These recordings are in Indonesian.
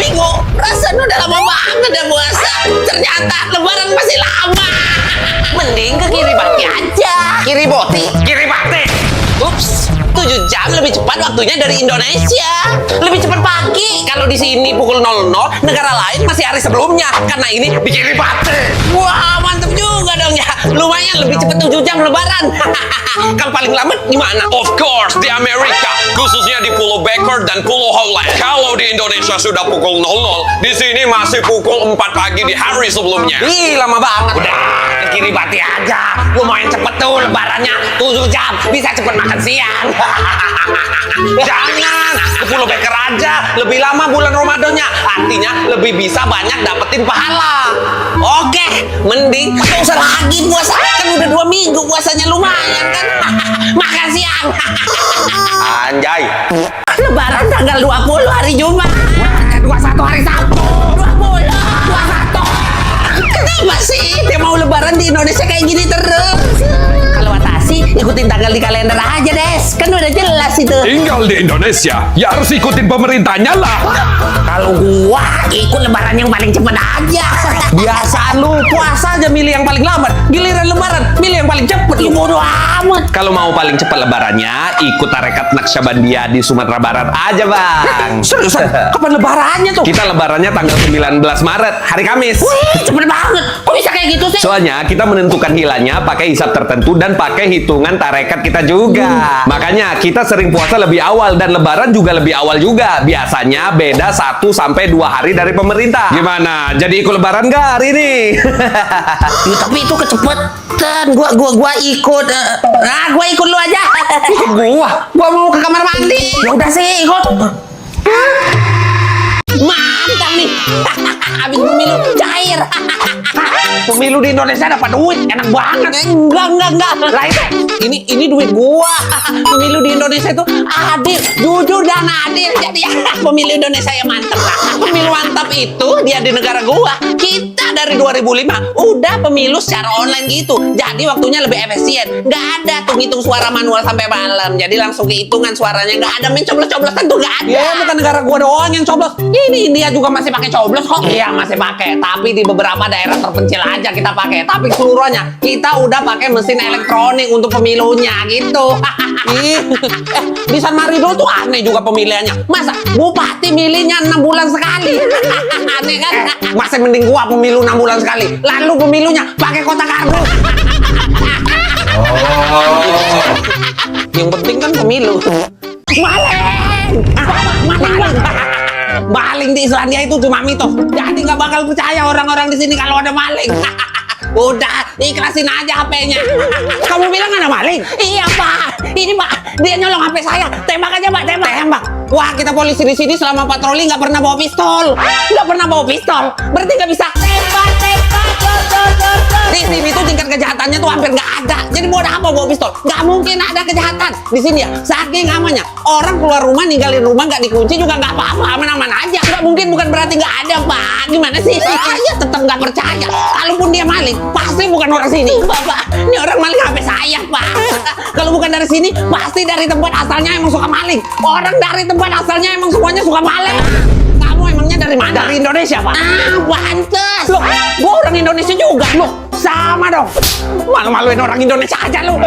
minggu. Perasaan udah lama banget ya puasa. Ternyata lebaran masih lama. Mending ke Kiribati aja. Kiribati. Ups, 7 jam lebih cepat waktunya dari Indonesia. Lebih cepat pagi. Kalau di sini pukul 00, negara lain masih hari sebelumnya. Karena ini di Kiribati. Wah, mantep juga dong ya. Lumayan lebih cepat 7 jam lebaran. Kalau paling lama di mana? Of course, di Amerika, khususnya di Pulau Baker dan Pulau Howland. Kalau di Indonesia sudah pukul 00, di sini masih pukul 4 pagi di hari sebelumnya. Ih, lama banget. Udah, ke Kiribati aja. Lumayan cepet tuh lebarannya. 7 jam, bisa cepet makan siang. Jangan, ke Pulau Baker aja. Lebih lama bulan Ramadannya. Artinya lebih bisa banyak dapetin pahala. Oke, mending gak usah lagi puasa. Kan udah 2 minggu puasanya lumayan kan. Makan siang. Anjay. Lebaran tanggal 20 hari Jumat. 21 hari Sabtu. 20, 21. Kenapa sih dia mau lebaran di Indonesia kayak gini terus? Kalau Watasi ikutin tanggal di kalender aja, Des. Kan udah jelas itu. Tinggal di Indonesia, ya harus ikutin pemerintahnya lah. Kalau gua ikut lebaran yang paling cepet aja. Biasaan lu puasa aja milih yang paling lambat. Giliran lebaran milih yang paling cepet. Lu bodo amat. Kalau mau paling cepat lebarannya, ikut tarekat Naqsyabandiyah di Sumatera Barat aja, Bang. Seriusan? Kapan lebarannya tuh? Kita lebarannya tanggal 19 Maret, hari Kamis. Wih, cepet banget. Kok bisa kayak gitu sih? Soalnya kita menentukan hilangnya pakai hisab tertentu dan pakai hitungan tarekat kita juga. Makanya kita sering puasa lebih awal dan lebaran juga lebih awal juga. Biasanya beda 1 sampai 2 hari dari pemerintah. Gimana? Jadi ikut lebaran nggak hari ini? Ya, tapi itu kecepetan. Gua ikut. Gua ikut lu aja. Ikut Gua mau ke kamar mandi. Ya udah sih, ikut. Mantap nih. Habis pemilu cair. Pemilu di Indonesia dapat duit, enak banget. Enggak. Lah ini duit gua. Pemilu di Indonesia itu adil, jujur dan adil. Jadi ya, pemilu Indonesia yang mantap lah. Pemilu mantap itu dia di negara gua. Kita dari 2005 udah pemilu secara online gitu. Jadi waktunya lebih efisien. Nggak ada tuh ngitung suara manual sampai malam. Jadi langsung kehitungan suaranya. Nggak ada main coblos-coblosan tuh, nggak ada. Ya, bukan negara gua doang yang coblos. Ini India juga masih pakai coblos kok. Iya, masih pakai. Tapi di beberapa daerah terpencil aja kita pakai. Tapi keseluruhannya kita udah pakai mesin elektronik untuk pemilunya gitu. Di San Marino tuh aneh juga pemilihannya. Masa bupati milihnya 6 bulan sekali? Aneh kan? Masih mending gua pemilu 6 bulan sekali. Lalu pemilunya pakai kotak kardus. Yang penting kan pemilu. Maling. Maling di Islandia itu cuma mitos. Jadi nggak bakal percaya orang-orang di sini kalau ada maling. Udah, ikhlasin aja HP-nya. Kamu bilang ada maling? Iya, Pak. Ini, Pak, dia nyolong HP saya. Tembak aja, Pak, tembak. Wah, kita polisi di sini selama patroli nggak pernah bawa pistol. Berarti nggak bisa tembak. Di sini tuh tingkat kejahatannya tuh hampir nggak ada. Jadi mau ada apa bawa pistol? Nggak mungkin ada kejahatan di sini ya. Saking amannya. Orang keluar rumah ninggalin rumah nggak dikunci juga nggak apa-apa, aman-aman aja. Nggak mungkin, bukan berarti nggak ada, Pak. Gimana sih? Saya tetap nggak percaya. Kalaupun dia maling, pasti bukan orang sini, Bapak. Ini orang maling HP saya, Pak. Kalau bukan dari sini, pasti dari tempat asalnya emang suka maling. Orang dari tempat asalnya emang semuanya suka maling. Kamu emangnya dari mana? Dari Indonesia, Pak. Pantes. Loh, gua orang Indonesia juga. Loh, sama dong. Malu-maluin orang Indonesia aja lu.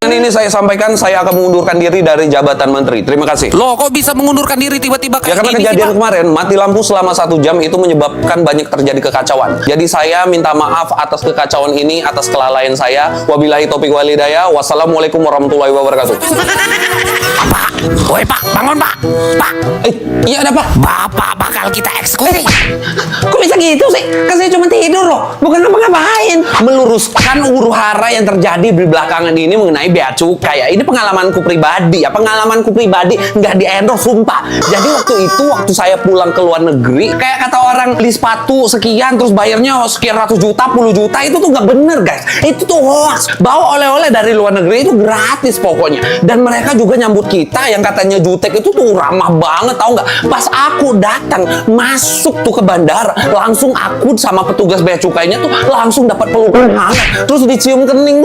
Dan ini saya sampaikan, saya akan mengundurkan diri dari jabatan menteri. Terima kasih. Loh, kok bisa mengundurkan diri tiba-tiba Ya kayak karena gini sih, kejadian Pak? kemarin mati lampu selama 1 jam itu menyebabkan banyak terjadi kekacauan. Jadi saya minta maaf atas kekacauan ini, atas kelalaian saya. Wabillahi taufiq wal hidayah. Wassalamualaikum warahmatullahi wabarakatuh. Pak, woi Pak, bangun Pak. Pak, Iya ada Pak. Bapak bakal kita eksekusi. Kok bisa gitu sih? Kan saya cuma tidur loh, bukan ngapa-ngapain. Meluruskan huru-hara yang terjadi di belakangan ini mengenai bea cukai. Ya, ini pengalamanku pribadi. Ya, pengalamanku pribadi nggak di-endorse, sumpah. Jadi waktu saya pulang ke luar negeri, kayak kata orang beli sepatu sekian terus bayarnya sekian ratus juta, puluh juta, itu tuh nggak bener guys. Itu tuh hoax. Bawa oleh-oleh dari luar negeri itu gratis pokoknya. Dan mereka juga nyambut kita yang katanya jutek itu tuh ramah banget, tau nggak? Pas aku datang masuk tuh ke bandara, langsung aku sama petugas bea cukainya tuh langsung dapat pelukan hangat, terus dicium kening.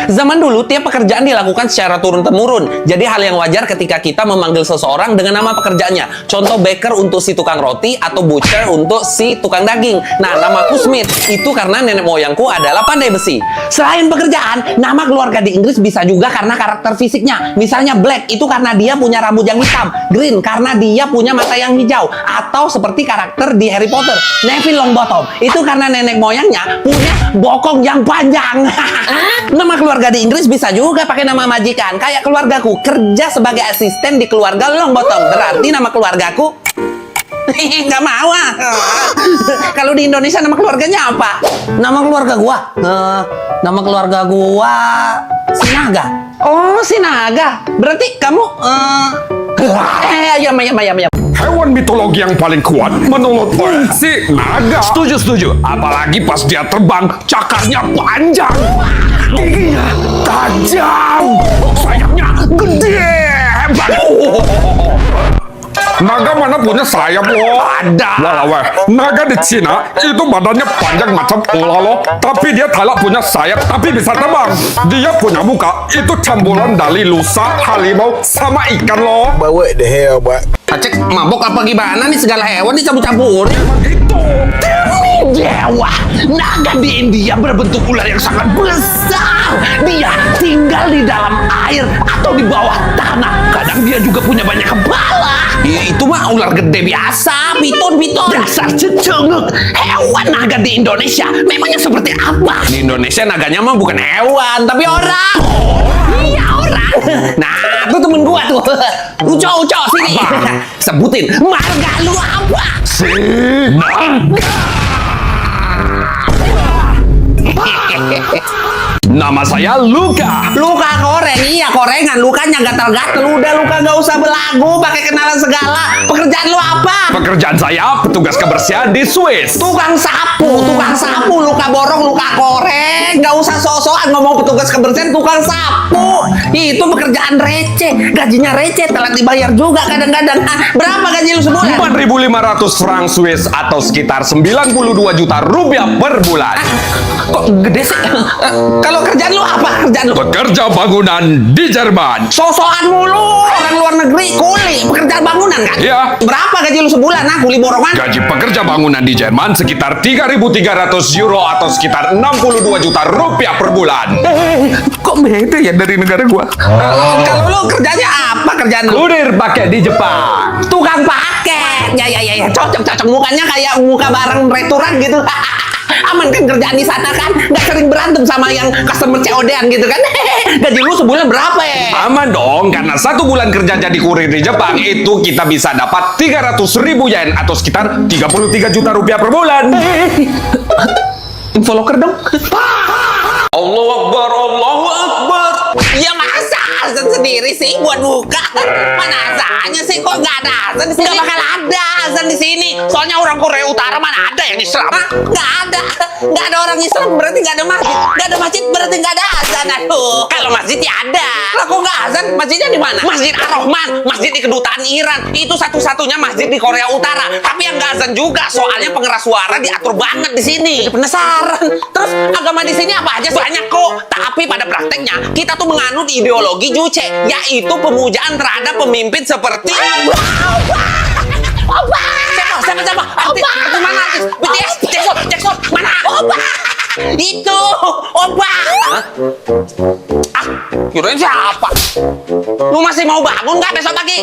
Zaman dulu, tiap pekerjaan dilakukan secara turun-temurun. Jadi hal yang wajar ketika kita memanggil seseorang dengan nama pekerjaannya. Contoh baker untuk si tukang roti atau butcher untuk si tukang daging. Nah, namaku Smith itu karena nenek moyangku adalah pandai besi. Selain pekerjaan, nama keluarga di Inggris bisa juga karena karakter fisiknya. Misalnya Black itu karena dia punya rambut yang hitam, Green karena dia punya mata yang hijau, atau seperti karakter di Harry Potter, Neville Longbottom itu karena nenek moyangnya punya bokong yang panjang. Nama keluarga di Inggris bisa juga pakai nama majikan. Kayak keluargaku kerja sebagai asisten di keluarga Longbottom, berarti nama keluargaku nggak mau ah. Kalau di Indonesia nama keluarganya apa? Nama keluarga gua nama keluarga gua Sinaga. Oh, Sinaga. Berarti kamu ya. Hewan mitologi yang paling kuat menurut gue si naga. Setuju. Apalagi pas dia terbang, cakarnya panjang, giginya tajam, sayapnya gede, hebat. Naga mana punya sayap loh? Ada. Walah weh, naga di Cina itu badannya panjang macam ular loh, tapi dia tak punya sayap tapi bisa terbang. Dia punya muka itu campuran dari lusa, harimau sama ikan loh. But what the hell, but Acek mabok apa gimana nih, segala hewan dicampur-campur. Itu. Dewa, naga di India berbentuk ular yang sangat besar. Dia tinggal di dalam air atau di bawah tanah. Kadang dia juga punya banyak kepala. Ya, itu mah ular gede biasa, piton. Dasar cecengek. Hewan naga di Indonesia memangnya seperti apa? Di Indonesia naganya mah bukan hewan, tapi orang. Iya, orang. Nah, tuh temen gua tuh. Uco, sini. Sebutin marga lu apa? Nama saya Luka. Luka koreng, iya korengan. Lukanya gatal-gatal. Udah Luka nggak usah belagu, pakai kenalan segala. Pekerjaan lu apa? Pekerjaan saya petugas kebersihan di Swiss. Tukang sapu. Luka borong, Luka koreng. Nggak usah sok-sokan ngomong petugas kebersihan, tukang sapu. Itu pekerjaan receh. Gajinya receh, telat dibayar juga kadang-kadang. Berapa gaji lu sebulan? 4.500 franc Swiss atau sekitar 92 juta rupiah per bulan. Kok gede sih? Kalau kerjaan lu apa? Bekerja bangunan di Jerman. Sosokan mulu. Orang luar negeri kuli pekerjaan bangunan kan? Iya. Berapa gaji lu sebulan? Kuli borongan? Gaji pekerja bangunan di Jerman sekitar 3.300 euro atau sekitar 62 juta rupiah per bulan. Kok beda ya dari negara gua? Kalau lu kerjanya apa kerjaan lu? Kurir pakai di Jepang. Tukang paket. Ya. Cocok. Mukanya kayak muka barang restoran gitu. Aman kan kerjaan di sana kan? Nggak sering berantem sama yang customer COD-an gitu kan? Gaji lu sebulan berapa ya? Aman dong, karena 1 bulan kerja jadi kurir di Jepang itu kita bisa dapat 300.000 yen atau sekitar 33 juta rupiah per bulan. Info loker dong. Allahu Akbar, Allahu Akbar. Ya masa azan sendiri sih buat buka? Mana azannya sih, kok nggak ada azan di sini? Nggak bakal ada azan di sini. Soalnya orang Korea Utara mana ada yang Islam? Nggak ada. Nggak ada orang Islam berarti nggak ada masjid. Nggak ada masjid berarti nggak ada azan. Aduh, kalau masjid ya ada. Lah kok nggak azan? Masjidnya di mana? Masjid Ar-Rahman, masjid di kedutaan Iran. Itu satu-satunya masjid di Korea Utara. Tapi yang nggak azan juga, soalnya pengeras suara diatur banget di sini. Jadi penasaran. Terus agama di sini apa aja? Banyak kok. Tapi pada prakteknya kita tuh menganut ideologi Juche, yaitu pemujaan terhadap pemimpin seperti Oba. Siapa? Artis mana artis? BTS, Jackson, mana? Oba. Itu Oba. Kirain siapa? Lu masih mau bangun nggak besok pagi?